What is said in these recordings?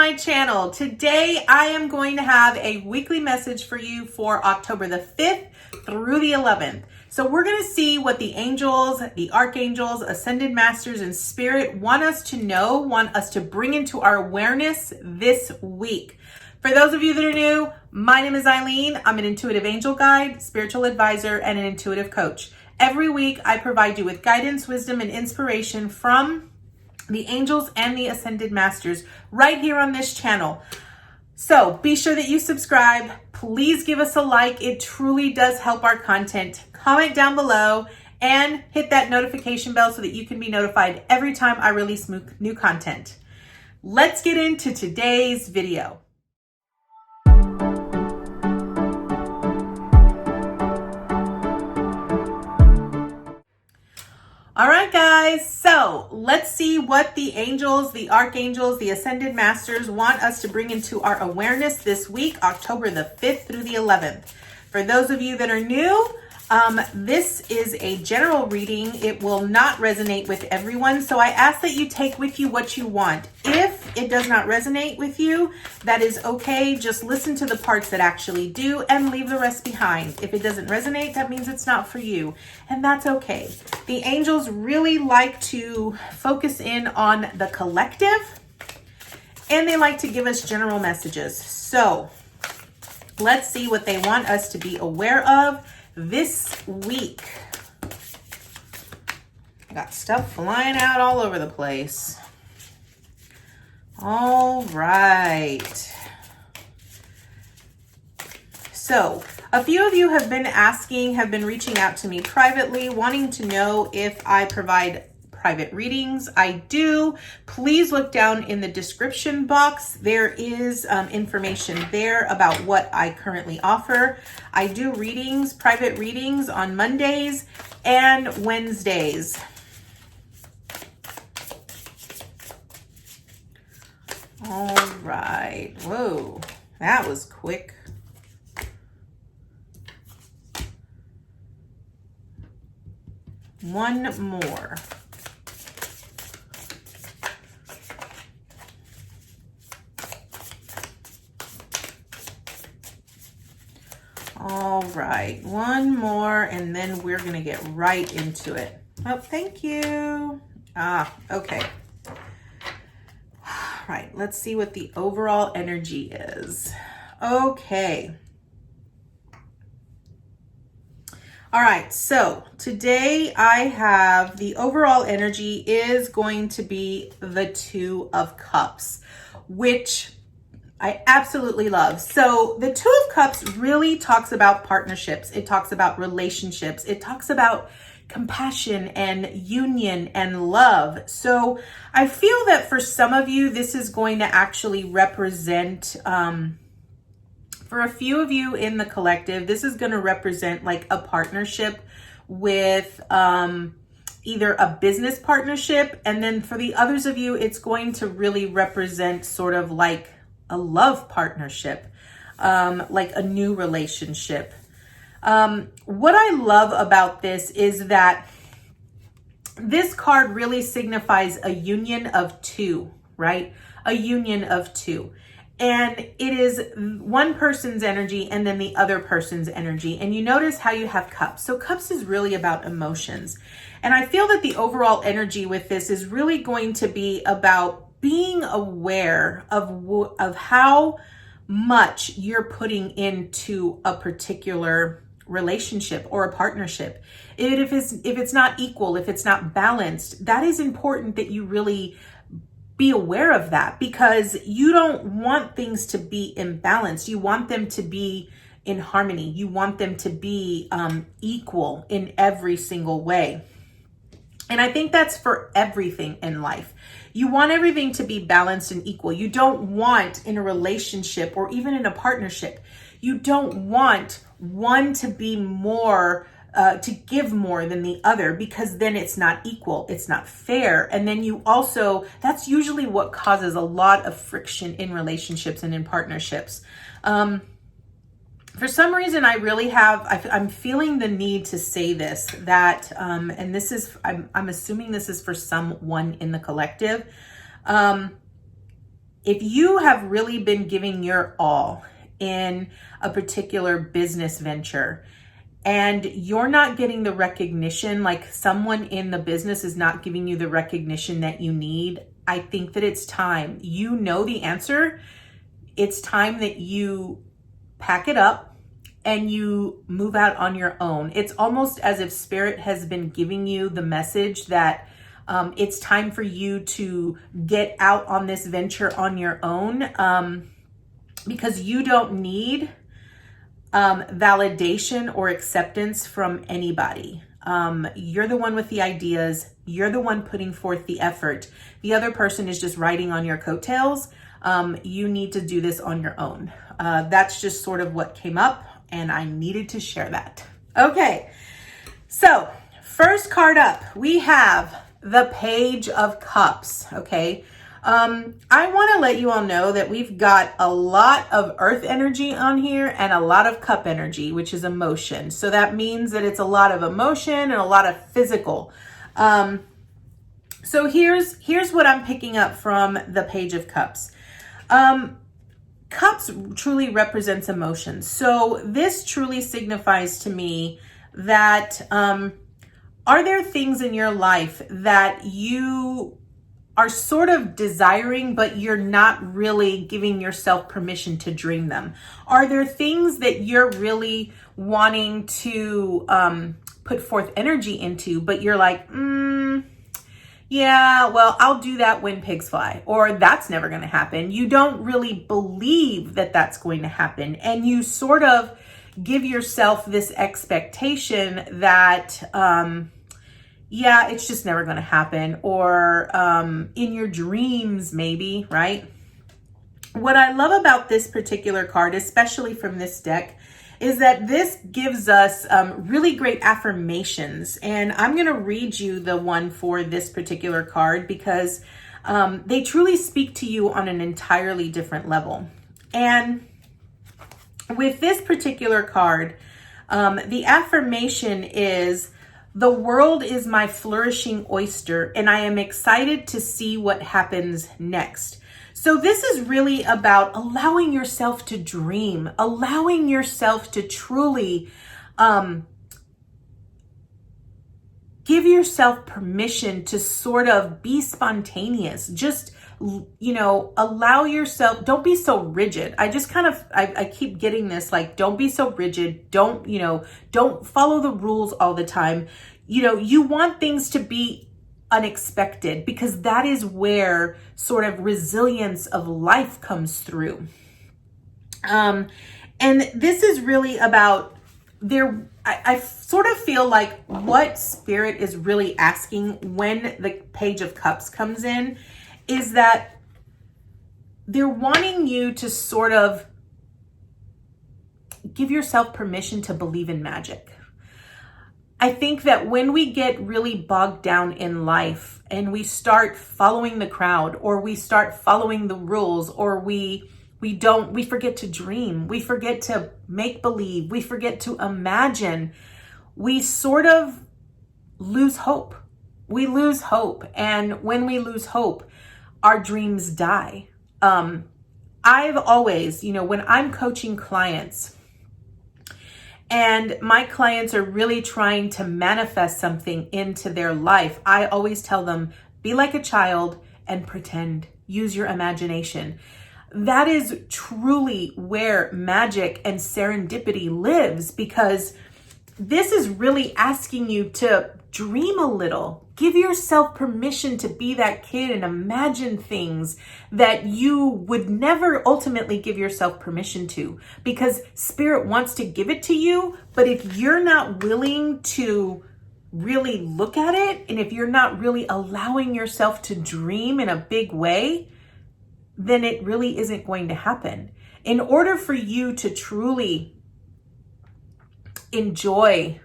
my channel. Today I am going to have a weekly message for you for October the 5th through the 11th. So we're going to see what the angels, the archangels, ascended masters, and spirit want us to know, want us to bring into our awareness this week. For those of you that are new, my name is Eileen. I'm an intuitive angel guide, spiritual advisor, and an intuitive coach. Every week I provide you with guidance, wisdom, and inspiration from the angels and the ascended masters right here on this channel. So be sure that you subscribe. Please give us a like. It truly does help our content. Comment down below and hit that notification bell so that you can be notified every time I release new content. Let's get into today's video. All right, guys, so let's see what the angels, the archangels, the ascended masters want us to bring into our awareness this week, October the 5th through the 11th. For those of you that are new, this is a general reading. It will not resonate with everyone, so I ask that you take with you what you want. If it does not resonate with you, that is okay. Just listen to the parts that actually do and leave the rest behind. If it doesn't resonate, that means it's not for you, and that's okay. The angels really like to focus in on the collective, and they like to give us general messages. So let's see what they want us to be aware of this week. I got stuff flying out all over the place. All right. So a few of you have been reaching out to me privately, wanting to know if I provide private readings. I do. Please look down in the description box. There is information there about what I currently offer. I do readings, private readings on Mondays and Wednesdays. All right. Whoa, that was quick. One more. All right, one more, and then we're gonna get right into it. Oh, thank you. Okay. All right, let's see what the overall energy is. Okay. All right, so today I have the overall energy is going to be the Two of Cups, which I absolutely love. So the Two of Cups really talks about partnerships. It talks about relationships. It talks about compassion and union and love. So I feel that for some of you, this is going to actually represent, for a few of you in the collective, this is going to represent like a partnership with either a business partnership. And then for the others of you, it's going to really represent sort of like a love partnership, like a new relationship. What I love about this is that this card really signifies a union of two, right? A union of two. And it is one person's energy and then the other person's energy. And you notice how you have cups. So cups is really about emotions. And I feel that the overall energy with this is really going to be about being aware of how much you're putting into a particular relationship or a partnership. If it's not equal, if it's not balanced, that is important that you really be aware of that, because you don't want things to be imbalanced. You want them to be in harmony. You want them to be equal in every single way. And I think that's for everything in life. You want everything to be balanced and equal. You don't want in a relationship or even in a partnership, you don't want one to be more, to give more than the other, because then it's not equal, it's not fair. And then you also, that's usually what causes a lot of friction in relationships and in partnerships. For some reason, I'm feeling the need to say this, that, and this is, I'm assuming this is for someone in the collective. if you have really been giving your all in a particular business venture and you're not getting the recognition, like someone in the business is not giving you the recognition that you need, I think that it's time. You know the answer. It's time that you pack it up and you move out on your own. It's almost as if Spirit has been giving you the message that it's time for you to get out on this venture on your own, because you don't need validation or acceptance from anybody. You're the one with the ideas. You're the one putting forth the effort. The other person is just riding on your coattails. You need to do this on your own. That's just sort of what came up, and I needed to share that. Okay, so first card up, we have the Page of Cups, okay? I want to let you all know that we've got a lot of earth energy on here and a lot of cup energy, which is emotion. So that means that it's a lot of emotion and a lot of physical. So here's what I'm picking up from the Page of Cups. Cups truly represents emotion. So this truly signifies to me that are there things in your life that you are sort of desiring, but you're not really giving yourself permission to dream them? Are there things that you're really wanting to put forth energy into, but you're like, yeah, well, I'll do that when pigs fly, or that's never going to happen. You don't really believe that that's going to happen. And you sort of give yourself this expectation that, yeah, it's just never going to happen, or in your dreams, maybe, right? What I love about this particular card, especially from this deck, is that this gives us really great affirmations. And I'm going to read you the one for this particular card because they truly speak to you on an entirely different level. And with this particular card, the affirmation is, "The world is my flourishing oyster, and I am excited to see what happens next." So this is really about allowing yourself to dream, allowing yourself to truly give yourself permission to sort of be spontaneous. Just, allow yourself, don't be so rigid. I keep getting this, like, don't be so rigid. Don't follow the rules all the time. You want things to be unexpected, because that is where sort of resilience of life comes through. And this is really about I sort of feel like what Spirit is really asking when the Page of Cups comes in is that they're wanting you to sort of give yourself permission to believe in magic. I think that when we get really bogged down in life and we start following the crowd, or we start following the rules, or we forget to dream, we forget to make believe, we forget to imagine, we sort of lose hope. We lose hope. And when we lose hope, our dreams die. I've always, when I'm coaching clients, and my clients are really trying to manifest something into their life, I always tell them, be like a child and pretend. Use your imagination. That is truly where magic and serendipity lives, because this is really asking you to dream a little. Give yourself permission to be that kid and imagine things that you would never ultimately give yourself permission to, because Spirit wants to give it to you. But if you're not willing to really look at it, and if you're not really allowing yourself to dream in a big way, then it really isn't going to happen. In order for you to truly enjoy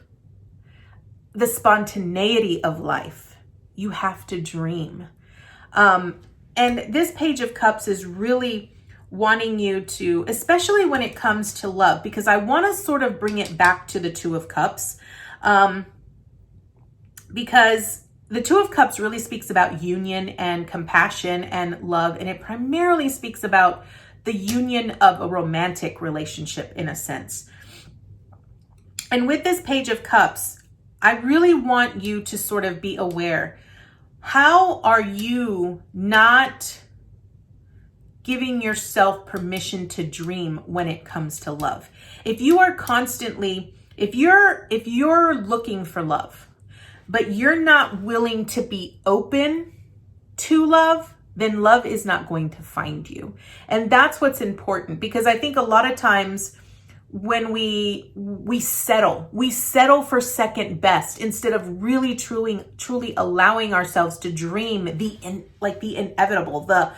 the spontaneity of life, you have to dream. And this Page of Cups is really wanting you to, especially when it comes to love, because I want to sort of bring it back to the Two of Cups, because the Two of Cups really speaks about union and compassion and love, and it primarily speaks about the union of a romantic relationship in a sense. And with this Page of Cups, I really want you to sort of be aware. How are you not giving yourself permission to dream when it comes to love? If you are constantly, if you're looking for love, but you're not willing to be open to love, then love is not going to find you. And that's what's important, because I think a lot of times when we settle for second best instead of really truly allowing ourselves to dream the inevitable, the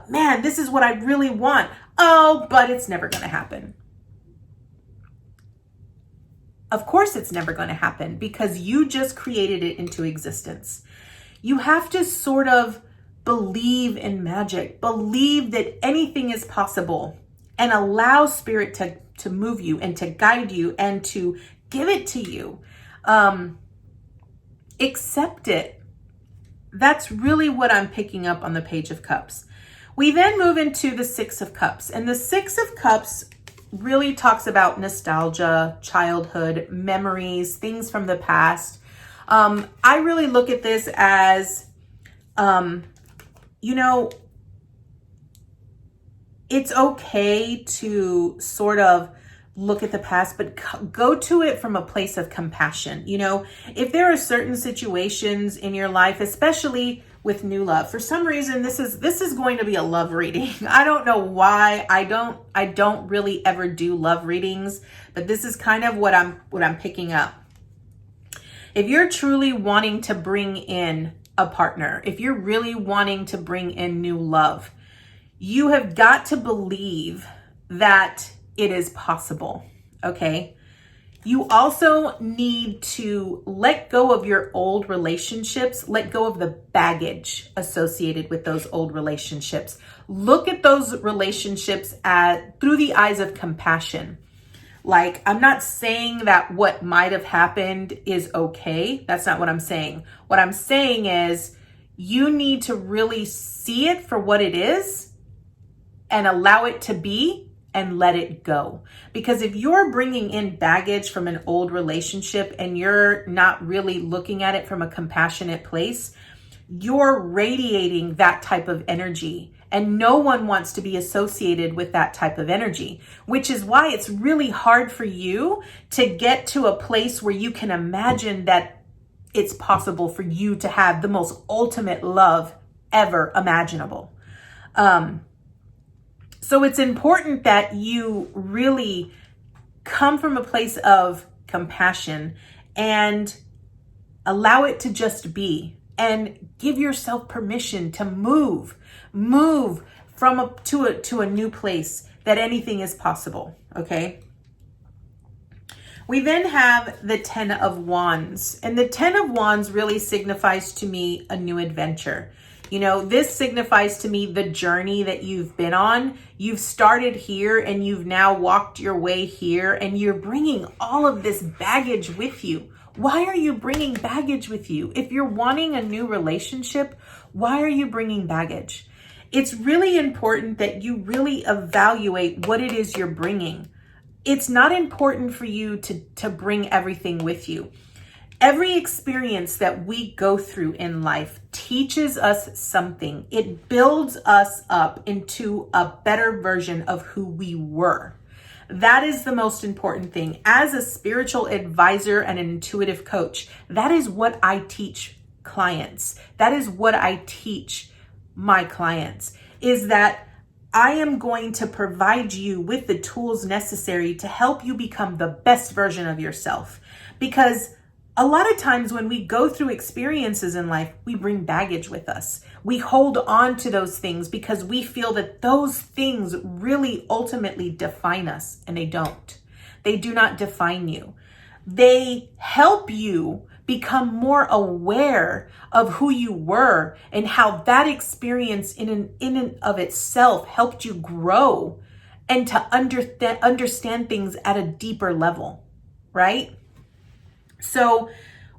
man, this is what I really want. Oh, but it's never going to happen. Of course it's never going to happen, because you just created it into existence. You have to sort of believe in magic, believe that anything is possible, and allow spirit to move you and to guide you and to give it to you. Accept it. That's really what I'm picking up on the Page of Cups. We then move into the Six of Cups, and the Six of Cups really talks about nostalgia, childhood, memories, things from the past. I really look at this as, it's okay to sort of look at the past, but go to it from a place of compassion. If there are certain situations in your life, especially with new love, for some reason, this is going to be a love reading. I don't know why. I don't really ever do love readings, but this is kind of what I'm picking up. If you're truly wanting to bring in a partner, if you're really wanting to bring in new love, you have got to believe that it is possible, okay? You also need to let go of your old relationships, let go of the baggage associated with those old relationships. Look at those relationships through the eyes of compassion. Like, I'm not saying that what might have happened is okay. That's not what I'm saying. What I'm saying is you need to really see it for what it is and allow it to be and let it go. Because if you're bringing in baggage from an old relationship and you're not really looking at it from a compassionate place, you're radiating that type of energy. And no one wants to be associated with that type of energy, which is why it's really hard for you to get to a place where you can imagine that it's possible for you to have the most ultimate love ever imaginable. So it's important that you really come from a place of compassion and allow it to just be, and give yourself permission to move to a new place, that anything is possible, okay? We then have the Ten of Wands, and the Ten of Wands really signifies to me a new adventure. This signifies to me the journey that you've been on. You've started here and you've now walked your way here, and you're bringing all of this baggage with you. Why are you bringing baggage with you? If you're wanting a new relationship, why are you bringing baggage? It's really important that you really evaluate what it is you're bringing. It's not important for you to bring everything with you. Every experience that we go through in life teaches us something. It builds us up into a better version of who we were. That is the most important thing. As a spiritual advisor and an intuitive coach, that is what I teach clients. That is what I teach my clients, is that I am going to provide you with the tools necessary to help you become the best version of yourself. Because a lot of times when we go through experiences in life, we bring baggage with us. We hold on to those things because we feel that those things really ultimately define us, and they don't. They do not define you. They help you become more aware of who you were and how that experience in and of itself helped you grow and to understand things at a deeper level, right? So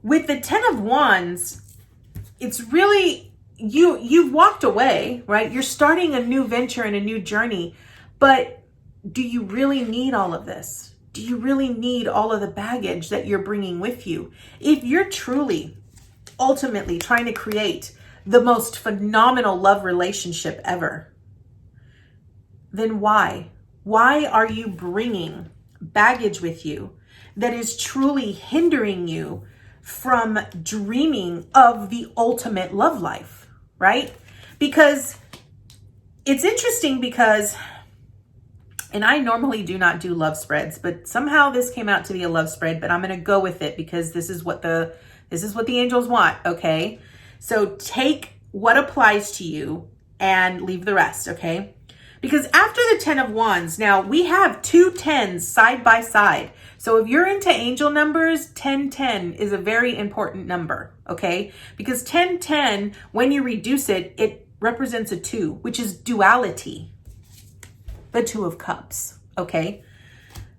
with the Ten of Wands, it's really, you've walked away, right? You're starting a new venture and a new journey, but do you really need all of this? Do you really need all of the baggage that you're bringing with you? If you're truly, ultimately trying to create the most phenomenal love relationship ever, then why? Why are you bringing baggage with you that is truly hindering you from dreaming of the ultimate love life, right? Because it's interesting because, and I normally do not do love spreads, but somehow this came out to be a love spread, but I'm going to go with it because this is what the angels want, okay? So take what applies to you and leave the rest, okay? Because after the 10 of Wands, now we have two 10s side by side. So if you're into angel numbers, 1010 is a very important number, okay? Because 1010, when you reduce it, it represents a 2, which is duality. The 2 of Cups, okay?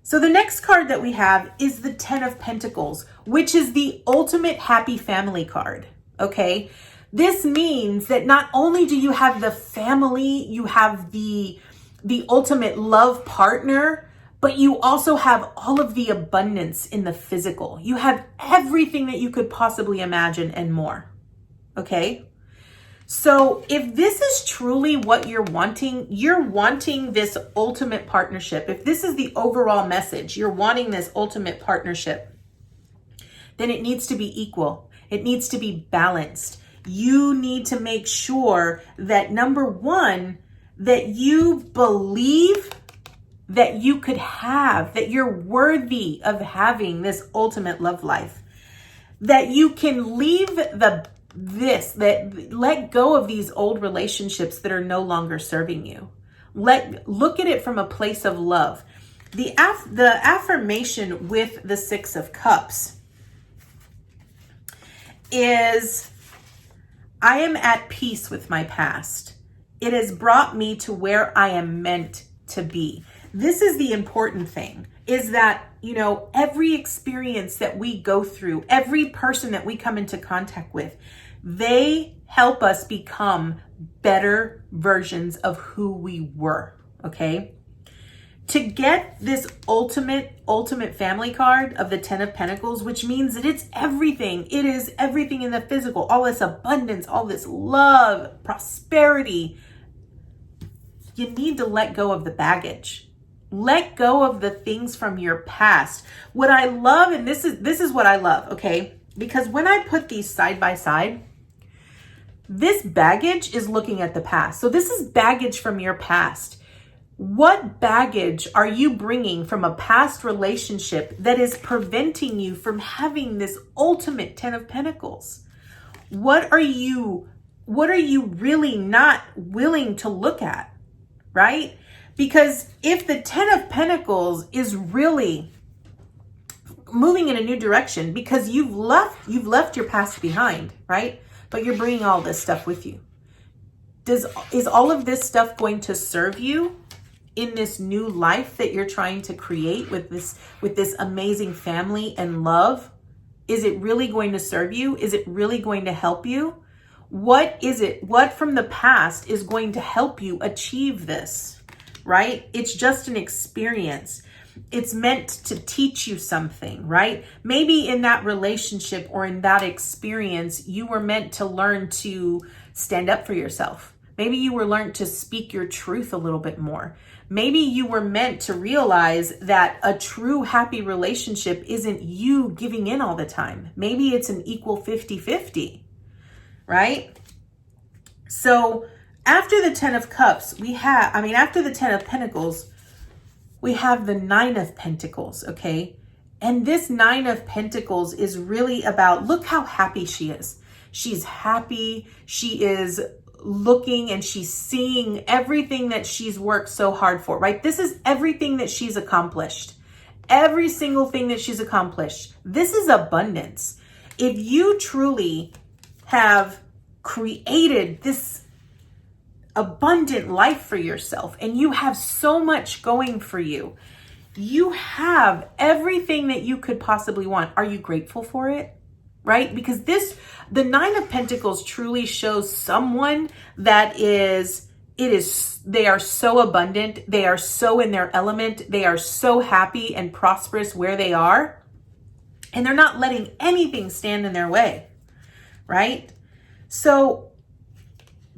So the next card that we have is the 10 of Pentacles, which is the ultimate happy family card, okay? This means that not only do you have the family, you have the ultimate love partner, but you also have all of the abundance in the physical. You have everything that you could possibly imagine and more, okay? So if this is truly what you're wanting this ultimate partnership. If this is the overall message, you're wanting this ultimate partnership, then it needs to be equal. It needs to be balanced. You need to make sure that, number one, that you believe that you could have, that you're worthy of having this ultimate love life, that you can leave that let go of these old relationships that are no longer serving you. Look at it from a place of love. The affirmation with the 6 of Cups is, I am at peace with my past. It has brought me to where I am meant to be. This is the important thing, is that, every experience that we go through, every person that we come into contact with, they help us become better versions of who we were, okay? To get this ultimate family card of the 10 of Pentacles, which means that it's everything. It is everything in the physical, all this abundance, all this love, prosperity. You need to let go of the baggage. Let go of the things from your past. What I love, and this is what I love, okay? Because when I put these side by side, this baggage is looking at the past. So this is baggage from your past. What baggage are you bringing from a past relationship that is preventing you from having this ultimate 10 of Pentacles? What are you really not willing to look at, right? Because if the 10 of Pentacles is really moving in a new direction because you've left your past behind, right? But you're bringing all this stuff with you. Is all of this stuff going to serve you in this new life that you're trying to create with this amazing family and love? Is it really going to serve you? Is it really going to help you? What is it? What from the past is going to help you achieve this, right? It's just an experience. It's meant to teach you something, right? Maybe in that relationship or in that experience, you were meant to learn to stand up for yourself. Maybe you were learned to speak your truth a little bit more. Maybe you were meant to realize that a true happy relationship isn't you giving in all the time. Maybe it's an equal 50-50, right? So after the 10 of Cups, after the 10 of Pentacles, we have the 9 of Pentacles, okay? And this 9 of Pentacles is really about, look how happy she is. She's happy. She is looking and she's seeing everything that she's worked so hard for, right? This is everything that she's accomplished. Every single thing that she's accomplished. This is abundance. If you truly have created this abundant life for yourself and you have so much going for you, you have everything that you could possibly want. Are you grateful for it? Right? Because this, The Nine of Pentacles truly shows someone that they are so abundant. They are so in their element. They are so happy and prosperous where they are. And they're not letting anything stand in their way, right? So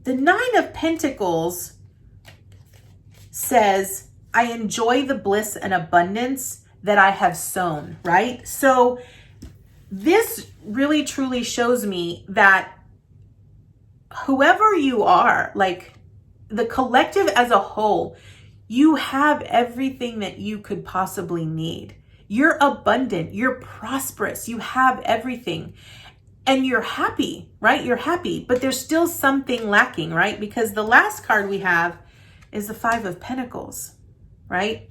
the Nine of Pentacles says, I enjoy the bliss and abundance that I have sown, right? So this really truly shows me that whoever you are, like the collective as a whole, you have everything that you could possibly need. You're abundant, you're prosperous, you have everything. And you're happy, right? You're happy, but there's still something lacking, right? Because the last card we have is the Five of Pentacles, right?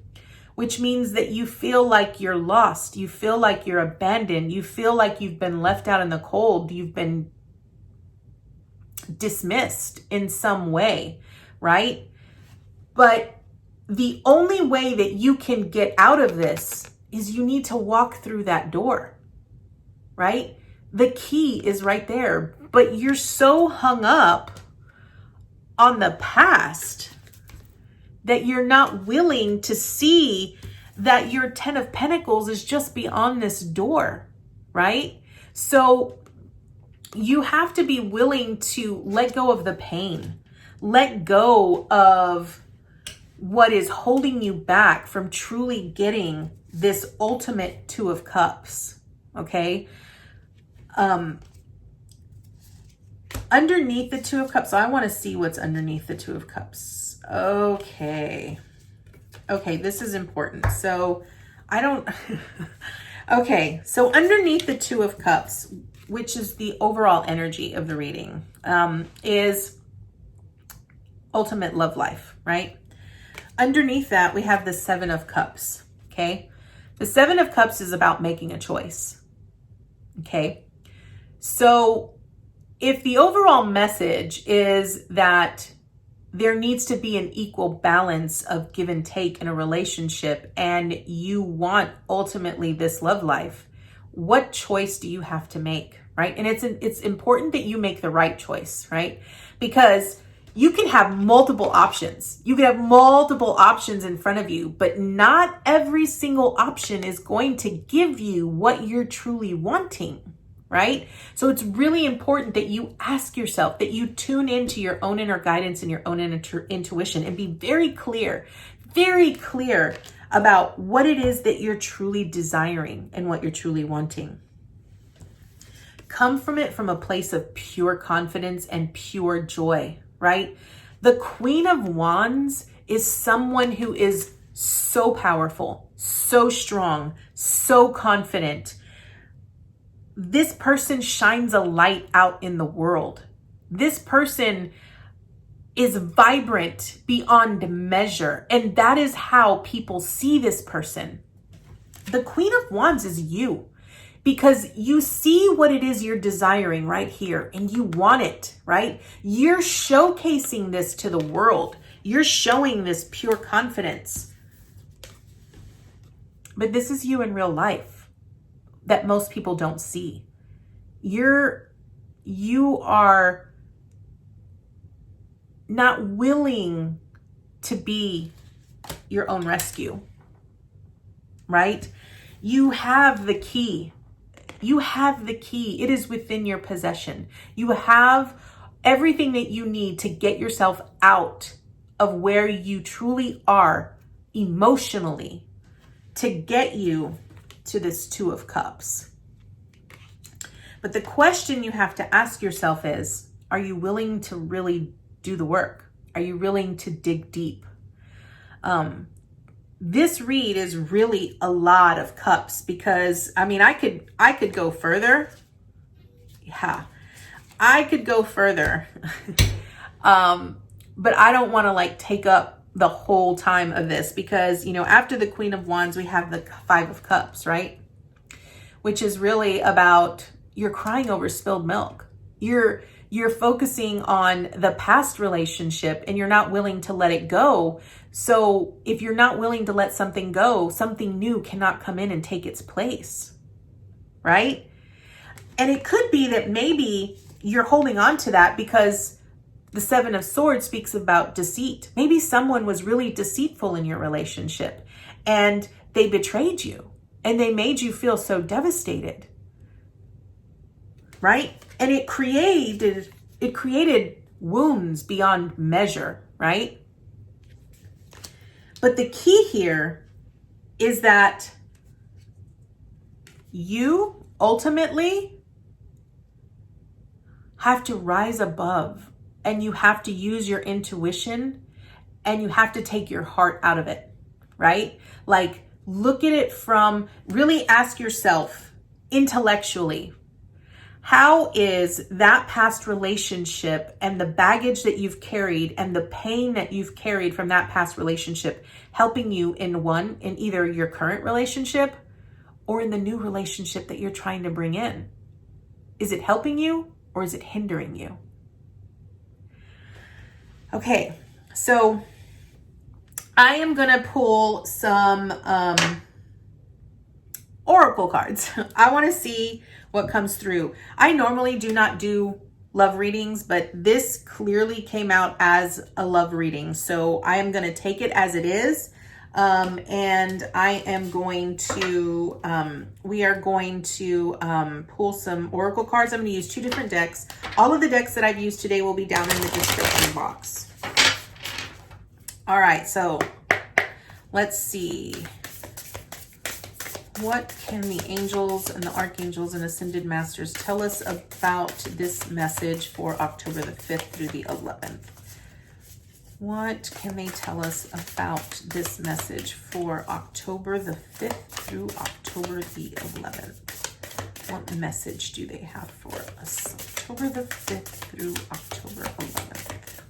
Which means that you feel like you're lost. You feel like you're abandoned. You feel like you've been left out in the cold. You've been dismissed in some way, right? But the only way that you can get out of this is you need to walk through that door, right? The key is right there, but you're so hung up on the past that you're not willing to see that your Ten of Pentacles is just beyond this door, right? So you have to be willing to let go of the pain, let go of what is holding you back from truly getting this ultimate Two of Cups, okay? Underneath the Two of Cups, so I want to see what's underneath the Two of Cups. Okay, this is important. So okay, so underneath the Two of Cups, which is the overall energy of the reading, is ultimate love life, right? Underneath that, we have the Seven of Cups, okay? The Seven of Cups is about making a choice, okay? So if the overall message is that there needs to be an equal balance of give and take in a relationship, and you want ultimately this love life, what choice do you have to make, right? And it's important that you make the right choice, right? Because you can have multiple options. You can have multiple options in front of you, but not every single option is going to give you what you're truly wanting, right? So it's really important that you ask yourself, that you tune into your own inner guidance and your own intuition, and be very clear about what it is that you're truly desiring and what you're truly wanting. Come from it from a place of pure confidence and pure joy, right? The Queen of Wands is someone who is so powerful, so strong, so confident. This person shines a light out in the world. This person is vibrant beyond measure, and that is how people see this person. The Queen of Wands is you, because you see what it is you're desiring right here, and you want it, right? You're showcasing this to the world. You're showing this pure confidence. But this is you in real life that most people don't see. You are not willing to be your own rescue, right? You have the key. You have the key. It is within your possession. You have everything that you need to get yourself out of where you truly are emotionally to get you to this Two of Cups. But the question you have to ask yourself is, are you willing to really do the work? Are you willing to dig deep? This read is really a lot of cups, because I mean, I could go further. Yeah, I could go further. But I don't want to like take up the whole time of this, because, you know, after the Queen of Wands, we have the Five of Cups, right? Which is really about, you're crying over spilled milk. You're focusing on the past relationship and you're not willing to let it go. So if you're not willing to let something go, something new cannot come in and take its place, right? And it could be that maybe you're holding on to that because the Seven of Swords speaks about deceit. Maybe someone was really deceitful in your relationship and they betrayed you and they made you feel so devastated, right? And it created wounds beyond measure, right? But the key here is that you ultimately have to rise above, and you have to use your intuition, and you have to take your heart out of it, right? Like, look at it from, really ask yourself intellectually, how is that past relationship and the baggage that you've carried and the pain that you've carried from that past relationship helping you in either your current relationship or in the new relationship that you're trying to bring in? Is it helping you or is it hindering you? Okay, so I am going to pull some oracle cards. I want to see what comes through. I normally do not do love readings, but this clearly came out as a love reading. So I am going to take it as it is. And I am going to, we are going to pull some oracle cards. I'm going to use 2 different decks. All of the decks that I've used today will be down in the description box. All right, so let's see. What can the angels and the archangels and ascended masters tell us about this message for October the 5th through the 11th? What can they tell us about this message for October the 5th through October the 11th? What message do they have for us? October the 5th through October 11th.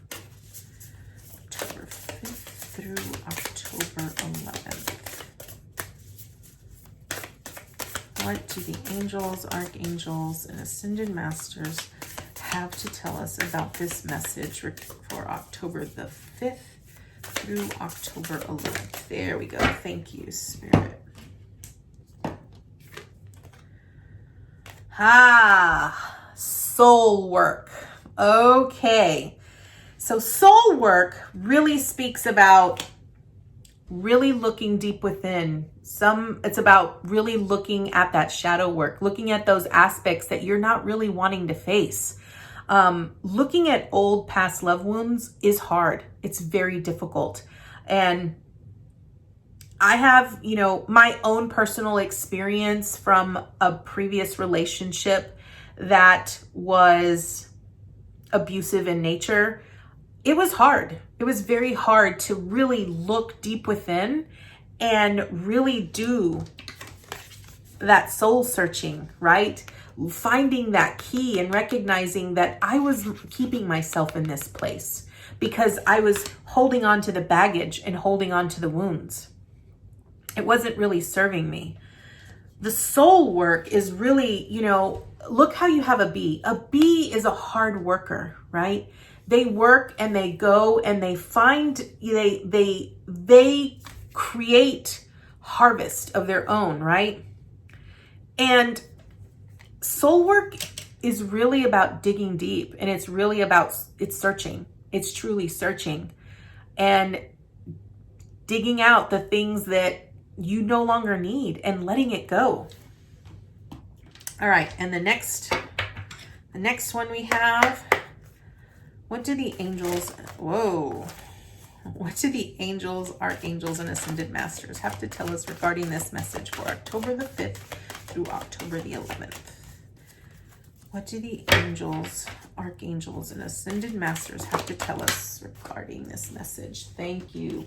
October 5th through October 11th. What do the angels, archangels, and ascended masters have to tell us about this message for October the 5th through October 11th? There we go. Thank you, Spirit. Soul work. Okay. So soul work really speaks about really looking deep within. It's about really looking at that shadow work, looking at those aspects that you're not really wanting to face. Looking at old past love wounds is hard. It's very difficult. And I have, my own personal experience from a previous relationship that was abusive in nature. It was hard. It was very hard to really look deep within and really do that soul searching, right? Finding that key and recognizing that I was keeping myself in this place because I was holding on to the baggage and holding on to the wounds. It wasn't really serving me. The soul work is really, look how you have a bee. A bee is a hard worker, right? They work and they go and they find, they create harvest of their own, right? And soul work is really about digging deep, and it's really about, it's searching. It's truly searching and digging out the things that you no longer need and letting it go. All right, and the next one we have, what do the angels, what do the angels, archangels, and ascended masters have to tell us regarding this message for October the 5th through October the 11th? What do the angels, archangels, and ascended masters have to tell us regarding this message? Thank you.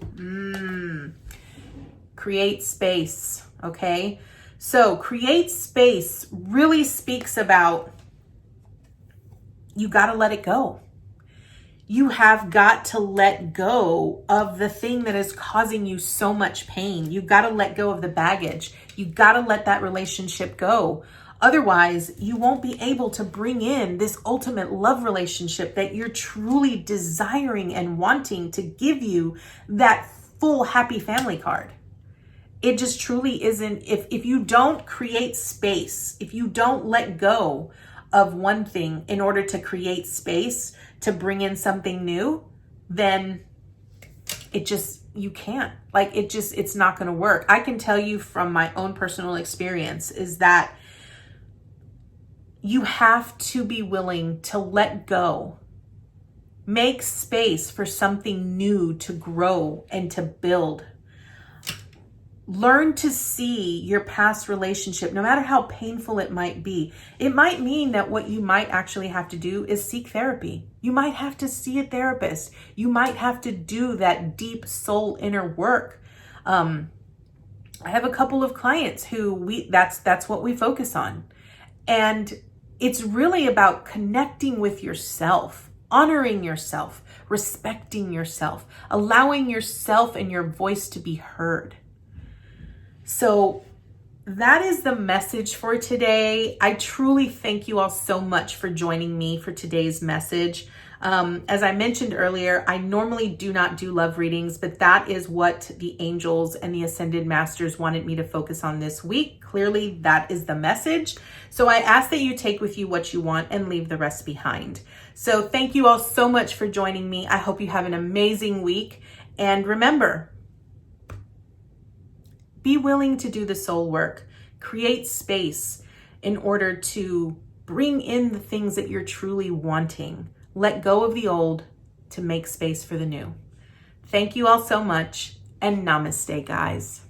Create space, okay? So create space really speaks about you got to let it go. You have got to let go of the thing that is causing you so much pain. You've got to let go of the baggage. You've got to let that relationship go. Otherwise, you won't be able to bring in this ultimate love relationship that you're truly desiring and wanting to give you that full happy family card. it just truly isn't. If you don't create space, if you don't let go of one thing in order to create space to bring in something new, then you can't. Like, it's not going to work. I can tell you from my own personal experience is that you have to be willing to let go, make space for something new to grow and to build. Learn to see your past relationship, no matter how painful it might be. It might mean that what you might actually have to do is seek therapy. You might have to see a therapist. You might have to do that deep soul inner work. I have a couple of clients who that's what we focus on. And it's really about connecting with yourself, honoring yourself, respecting yourself, allowing yourself and your voice to be heard. So that is the message for today. I truly thank you all so much for joining me for today's message. As I mentioned earlier, I normally do not do love readings, but that is what the angels and the ascended masters wanted me to focus on this week. Clearly, that is the message. So I ask that you take with you what you want and leave the rest behind. So thank you all so much for joining me. I hope you have an amazing week. And remember, be willing to do the soul work. Create space in order to bring in the things that you're truly wanting. Let go of the old to make space for the new. Thank you all so much, and namaste, guys.